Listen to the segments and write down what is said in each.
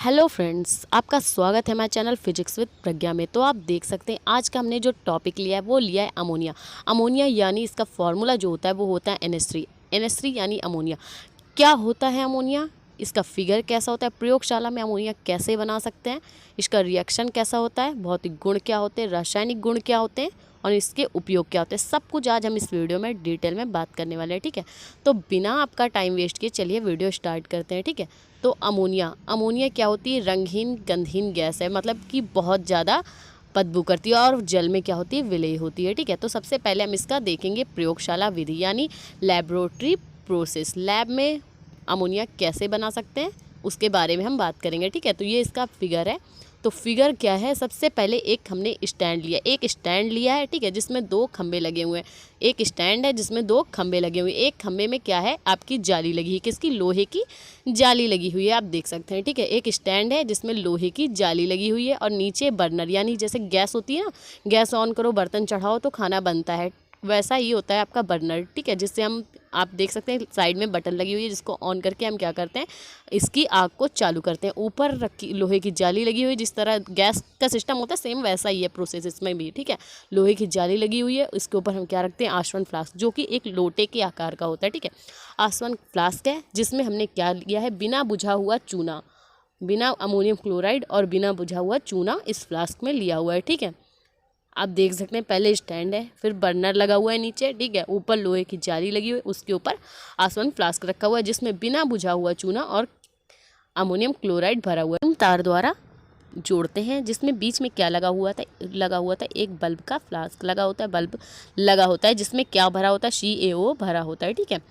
Hello friends, आपका स्वागत है हमारे चैनल फिजिक्स विद प्रज्ञा में। तो आप देख सकते हैं आज का हमने जो टॉपिक लिया है वो लिया है अमोनिया। अमोनिया यानी इसका फॉर्मूला जो होता है वो होता है NH3। NH3 यानी अमोनिया। क्या होता है अमोनिया, इसका फिगर कैसा होता है, प्रयोगशाला में अमोनिया कैसे बना सकते हैं, इसका रिएक्शन कैसा होता है, भौतिक गुण क्या होते हैं, रासायनिक गुण क्या होते हैं और इसके उपयोग क्या होते हैं, सब कुछ आज हम इस वीडियो में डिटेल में बात करने वाले हैं। ठीक है, तो बिना आपका टाइम वेस्ट किए चलिए वीडियो स्टार्ट करते हैं। ठीक है, तो अमोनिया क्या होती है, रंगहीन गंधहीन गैस है, मतलब कि बहुत ज़्यादा बदबू करती है और जल में क्या होती है, विलय होती है। ठीक है, तो सबसे पहले हम इसका देखेंगे प्रयोगशाला विधि यानी लैबोरेटरी प्रोसेस। लैब में अमोनिया कैसे बना सकते हैं उसके बारे में हम बात करेंगे। ठीक है, तो ये इसका फिगर है। तो फिगर क्या है, सबसे पहले एक स्टैंड लिया है। ठीक है, जिसमें दो खंबे लगे हुए हैं। एक स्टैंड है जिसमें दो खंबे लगे हुए हैं। एक खंबे में क्या है, आपकी जाली लगी है, किसकी, लोहे की जाली लगी हुई है, आप देख सकते हैं। ठीक है, एक स्टैंड है जिसमें लोहे की जाली लगी हुई है और नीचे बर्नर यानी जैसे गैस होती है ना, गैस ऑन करो बर्तन चढ़ाओ तो खाना बनता है, वैसा ही होता है आपका बर्नर। ठीक है, जिससे हम, आप देख सकते हैं साइड में बटन लगी हुई है जिसको ऑन करके हम क्या करते हैं, इसकी आग को चालू करते हैं। ऊपर रखी लोहे की जाली लगी हुई है, जिस तरह गैस का सिस्टम होता है सेम वैसा ही है प्रोसेस इसमें भी। ठीक है, लोहे की जाली लगी हुई है, इसके ऊपर हम क्या रखते हैं, आसवन फ्लास्क, जो कि एक लोटे के आकार का होता है। ठीक है, आसवन फ्लास्क है जिसमें हमने क्या लिया है, बिना बुझा हुआ चूना, बिना अमोनियम क्लोराइड और बिना बुझा हुआ चूना इस फ्लास्क में लिया हुआ है। ठीक है, आप देख सकते हैं पहले स्टैंड है, फिर बर्नर लगा हुआ है नीचे। ठीक है, ऊपर लोहे की जाली लगी हुई है, उसके ऊपर आसवन फ्लास्क रखा हुआ है जिसमें बिना बुझा हुआ चूना और अमोनियम क्लोराइड भरा हुआ है। हम तार द्वारा जोड़ते हैं जिसमें बीच में क्या लगा हुआ था एक बल्ब का फ्लास्क लगा होता है, बल्ब लगा होता है जिसमें क्या भरा होता है, CaO भरा होता है। ठीक है,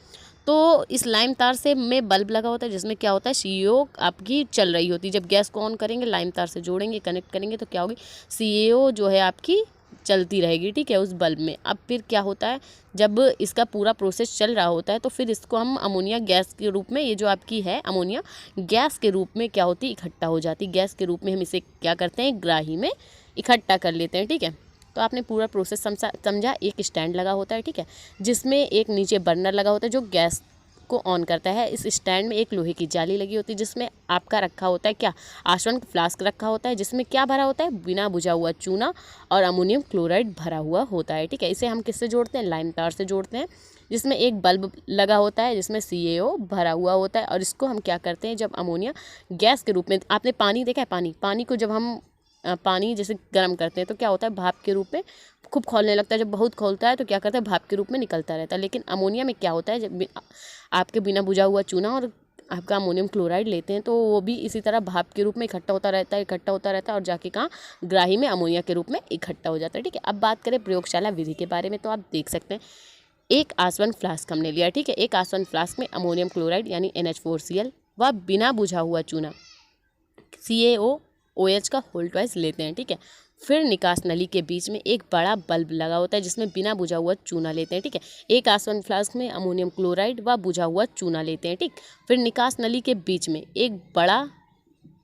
तो इस लाइम तार से में बल्ब लगा होता है जिसमें क्या होता है, CaO आपकी चल रही होती है। जब गैस को ऑन करेंगे, लाइम तार से जोड़ेंगे, कनेक्ट करेंगे तो क्या होगी, CaO जो है आपकी चलती रहेगी। ठीक है, उस बल्ब में। अब फिर क्या होता है, जब इसका पूरा प्रोसेस चल रहा होता है तो फिर इसको हम अमोनिया गैस के रूप में, ये जो आपकी है अमोनिया गैस के रूप में क्या होती है, इकट्ठा हो जाती है। गैस के रूप में हम इसे क्या करते हैं, ग्राही में इकट्ठा कर लेते हैं। ठीक है, तो आपने पूरा प्रोसेस समझा। एक स्टैंड लगा होता है, ठीक है, जिसमें एक नीचे बर्नर लगा होता है जो गैस को ऑन करता है। इस स्टैंड में एक लोहे की जाली लगी होती है जिसमें आपका रखा होता है क्या, आसवन फ्लास्क रखा होता है जिसमें क्या भरा होता है, बिना बुझा हुआ चूना और अमोनियम क्लोराइड भरा हुआ होता है। ठीक है, इसे हम किससे जोड़ते हैं, लाइम तार से जोड़ते हैं जिसमें एक बल्ब लगा होता है जिसमें CaO भरा हुआ होता है। और इसको हम क्या करते हैं, जब अमोनिया गैस के रूप में, आपने पानी देखा है, पानी को जब हम पानी जैसे गर्म करते हैं तो क्या होता है, भाप के रूप में खूब खौलने लगता है। जब बहुत खौलता है तो क्या करता है, भाप के रूप में निकलता रहता है। लेकिन अमोनिया में क्या होता है, जब आपके बिना बुझा हुआ चूना और आपका अमोनियम क्लोराइड लेते हैं तो वो भी इसी तरह भाप के रूप में इकट्ठा होता रहता है और जाके कहाँ, ग्राही में अमोनिया के रूप में इकट्ठा हो जाता है। ठीक है, अब बात करें प्रयोगशाला विधि के बारे में, तो आप देख सकते हैं एक आसवन फ्लास्क हमने लिया। ठीक है, एक आसवन फ्लास्क में अमोनियम क्लोराइड यानी NH4Cl व बिना बुझा हुआ चूना CaOH का होल ट्वाइस लेते हैं। ठीक है, फिर निकास नली के बीच में एक बड़ा बल्ब लगा होता है जिसमें बिना बुझा हुआ चूना लेते हैं। ठीक है, एक आसवन फ्लास्क में अमोनियम क्लोराइड व बुझा हुआ चूना लेते हैं। ठीक, फिर निकास नली के बीच में एक बड़ा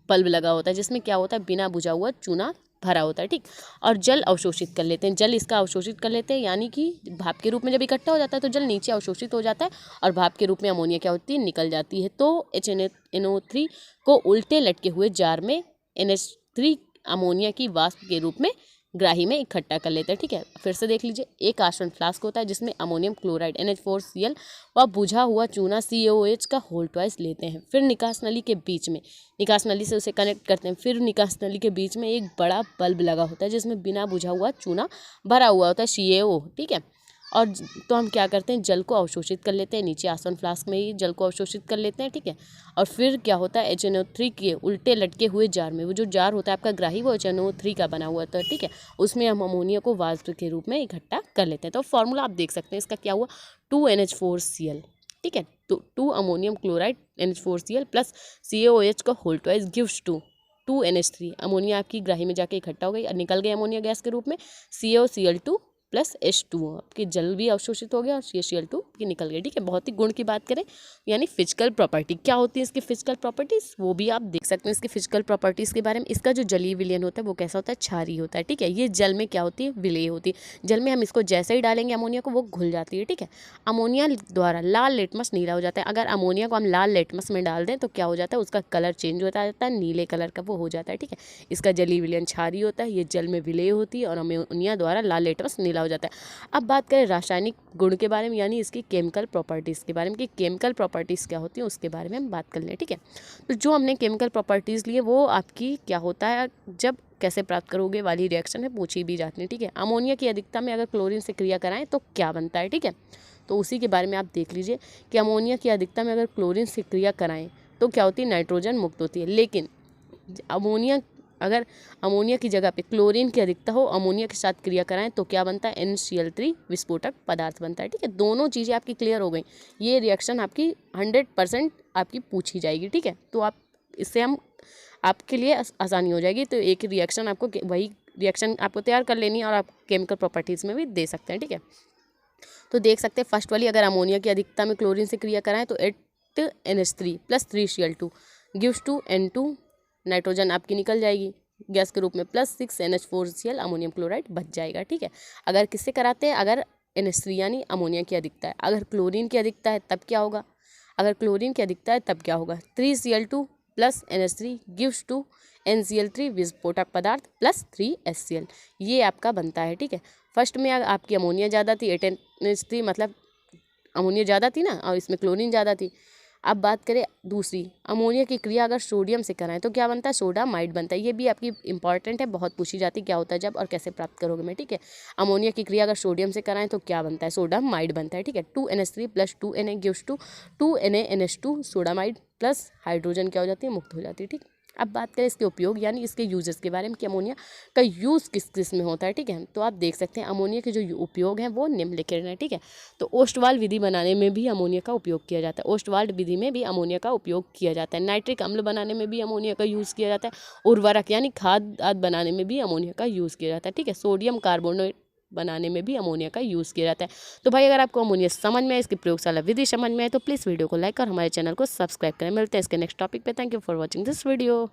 बल्ब लगा होता है जिसमें क्या होता है, बिना बुझा हुआ चूना भरा होता है। ठीक, और जल अवशोषित कर लेते हैं, जल इसका अवशोषित कर लेते हैं, यानी कि भाप के रूप में जब इकट्ठा हो जाता है तो जल नीचे अवशोषित हो जाता है और भाप के रूप में अमोनिया क्या होती है, निकल जाती है। तो HNO3 को उल्टे लटके हुए जार में NH3 अमोनिया की वाष्प के रूप में ग्राही में इकट्ठा कर लेते हैं। ठीक है, फिर से देख लीजिए, एक आसवन फ्लास्क होता है जिसमें अमोनियम क्लोराइड NH4Cl व बुझा हुआ चूना CaOH का होल ट्वाइस लेते हैं। फिर निकास नली के बीच में, निकास नली से उसे कनेक्ट करते हैं। फिर निकास नली के बीच में एक बड़ा बल्ब लगा होता है जिसमें बिना बुझा हुआ चूना भरा हुआ होता है CaO। ठीक है, और तो हम क्या करते हैं, जल को अवशोषित कर लेते हैं, नीचे आसवन फ्लास्क में ही जल को अवशोषित कर लेते हैं। ठीक है, और फिर क्या होता है, HNO3 के उल्टे लटके हुए जार में, वो जो जार होता है आपका ग्राही वो HNO3 का बना हुआ था। ठीक है, उसमें हम अमोनिया को वाष्प के रूप में इकट्ठा कर लेते हैं। तो फॉर्मूला आप देख सकते हैं इसका क्या हुआ, 2NH4Cl। ठीक है, तो 2 ammonium chloride NH4Cl plus CaOH का whole twice gives 2NH3। Ammonia आपकी ग्राही में जाके इकट्ठा हो गई और निकल गई अमोनिया गैस के रूप में CaOCl2 प्लस H2O, आपकी जल भी अवशोषित हो गया और CaCl2 की निकल गई। ठीक है, बहुत ही गुण की बात करें यानी फिजिकल प्रॉपर्टी क्या होती है इसकी फिजिकल प्रॉपर्टीज, वो भी आप देख सकते हैं इसकी फिजिकल प्रॉपर्टीज के बारे में। इसका जो जलीय विलयन होता है वो कैसा होता है, क्षारीय होता है। ठीक है, ये जल में क्या होती है, विलेय होती है। जल में हम इसको जैसे ही डालेंगे अमोनिया को, वो घुल जाती है। ठीक है, अमोनिया द्वारा लाल लिटमस नीला हो जाता है। अगर अमोनिया को हम लाल लिटमस में डाल दें तो क्या हो जाता है, उसका कलर चेंज होता जाता है, नीले कलर का वो हो जाता है। ठीक है, इसका जलीय विलयन क्षारीय होता है, ये जल में विलेय होती है और अमोनिया द्वारा लाल लिटमस नीला हो जाता है। अब बात करें रासायनिक गुण के बारे में यानी इसकी केमिकल प्रॉपर्टीज़ के बारे में कि केमिकल प्रॉपर्टीज़ क्या होती है उसके बारे में हम बात कर लें। ठीक है, तो जो हमने केमिकल प्रॉपर्टीज़ लिए वो आपकी क्या होता है, जब कैसे प्राप्त करोगे वाली रिएक्शन है पूछी भी जाती है। ठीक है, अमोनिया की अधिकता में अगर क्लोरीन से क्रिया कराएं तो क्या बनता है। ठीक है, तो उसी के बारे में आप देख लीजिए कि अमोनिया की अधिकता में अगर क्लोरीन से क्रिया कराएं तो क्या होती है, नाइट्रोजन मुक्त होती है। लेकिन अगर अमोनिया की जगह पे क्लोरीन की अधिकता हो, अमोनिया के साथ क्रिया कराएं तो क्या बनता है, NCl3 विस्फोटक पदार्थ बनता है। ठीक है, दोनों चीज़ें आपकी क्लियर हो गई। ये रिएक्शन आपकी 100% आपकी पूछी जाएगी। ठीक है, तो आप इससे हम आपके लिए आसानी हो जाएगी। तो एक रिएक्शन आपको वही रिएक्शन आपको तैयार कर लेनी है और आप केमिकल प्रॉपर्टीज़ में भी दे सकते हैं। ठीक है, तो देख सकते हैं फर्स्ट वाली, अगर अमोनिया की अधिकता में क्लोरीन से क्रिया कराएं तो 8NH3 + 3Cl2 gives to N2, nitrogen आपकी निकल जाएगी गैस के रूप में, प्लस 6NH4Cl अमोनियम क्लोराइड बच जाएगा। ठीक है, अगर किससे कराते हैं, अगर NH3 यानी अमोनिया की अधिकता है। अगर क्लोरीन की अधिकता है तब क्या होगा, अगर क्लोरीन की अधिकता है तब क्या होगा, 3Cl2 + NH3 gives to NCl3 विस्फोटक पदार्थ प्लस 3HCl, ये आपका बनता है। ठीक है, फर्स्ट में आपकी अमोनिया ज़्यादा थी, 8NH3 मतलब अमोनिया ज़्यादा थी ना, और इसमें क्लोरीन ज़्यादा थी। अब बात करें दूसरी, अमोनिया की क्रिया अगर सोडियम से कराएं तो क्या बनता है, सोडामाइड बनता है। ये भी आपकी इंपॉर्टेंट है, बहुत पूछी जाती है क्या होता है जब और कैसे प्राप्त करोगे मैं। ठीक है, अमोनिया की क्रिया अगर सोडियम से कराएं तो क्या बनता है, सोडामाइड बनता है। ठीक है, 2NH3 + 2Na gives to 2NaNH2 sodamide plus hydrogen क्या हो जाती है, मुक्त हो जाती है। ठीक, अब बात करें इसके उपयोग यानी इसके यूजेस के बारे में कि अमोनिया का यूज़ किस किस में होता है। ठीक है, तो आप देख सकते हैं अमोनिया के जो उपयोग हैं वो निम्नलिखित हैं। ठीक है, तो ओस्टवाल विधि बनाने में भी अमोनिया का उपयोग किया जाता है। ओस्टवाल विधि में भी अमोनिया का उपयोग किया जाता है। नाइट्रिक अम्ल बनाने में भी अमोनिया का यूज़ किया जाता है। उर्वरक यानी खाद आदि बनाने में भी अमोनिया का यूज़ किया जाता है। ठीक है, सोडियम कार्बोनेट बनाने में भी अमोनिया का यूज़ किया जाता है। तो भाई अगर आपको अमोनिया समझ में आए, इसकी प्रयोगशाला विधि समझ में आए तो प्लीज़ वीडियो को लाइक और हमारे चैनल को सब्सक्राइब करें। मिलते हैं इसके नेक्स्ट टॉपिक पे। Thank you for watching this video.